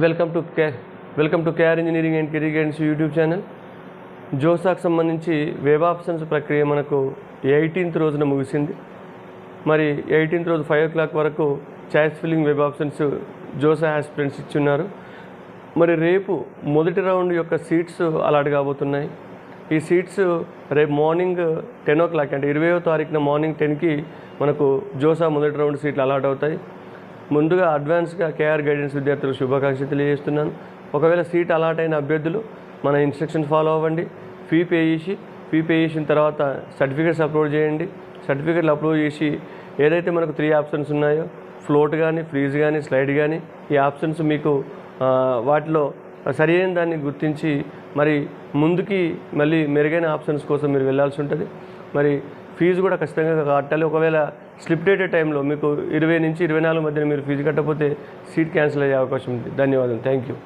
Welcome to KR engineering and career guidance YouTube channel. జోసాకు సంబంధించి web options ప్రక్రియ మనకు 18th రోజున ముగిసింది. మరి 18th రోజు 5 o'clock వరకు choice filling web options JoSAA aspirants ఇచ్చున్నారు. మరి రేపు మొదటి రౌండ్ యొక్క సీట్స్ అలాట్ కాబోతున్నాయి. ఈ సీట్స్ రేపు మార్నింగ్ 10 o'clock అంటే 20వ తారీఖున మార్నింగ్ 10కి మనకు జోసా మొదటి రౌండ్ సీట్లు అలాట్ అవుతాయి. ముందుగా అడ్వాన్స్గా కేఆర్ గైడెన్స్ విద్యార్థులకు శుభాకాంక్షలు తెలియజేస్తున్నాను. ఒకవేళ సీట్ అలాట్ అయిన అభ్యర్థులు మన ఇన్స్ట్రక్షన్స్ ఫాలో అవ్వండి. ఫీ పే చేసిన తర్వాత సర్టిఫికేట్స్ అప్లోడ్ చేయండి. సర్టిఫికేట్లు అప్లోడ్ చేసి ఏదైతే మనకు 3 ఆప్షన్స్ ఉన్నాయో ఫ్లోట్ కానీ, ఫ్రీజ్ కానీ, స్లైడ్ కానీ, ఈ ఆప్షన్స్ మీకు వాటిలో సరి అయిన దాన్ని గుర్తించి మరి ముందుకి మళ్ళీ మెరుగైన ఆప్షన్స్ కోసం మీరు వెళ్ళాల్సి ఉంటుంది. మరి ఫీజు కూడా ఖచ్చితంగా కట్టాలి. ఒకవేళ స్లిప్ డేట్ టైంలో మీకు 20 నుంచి 24 మధ్యన మీరు ఫీజు కట్టకపోతే సీట్ క్యాన్సిల్ అయ్యే అవకాశం ఉంది. ధన్యవాదాలు. Thank you.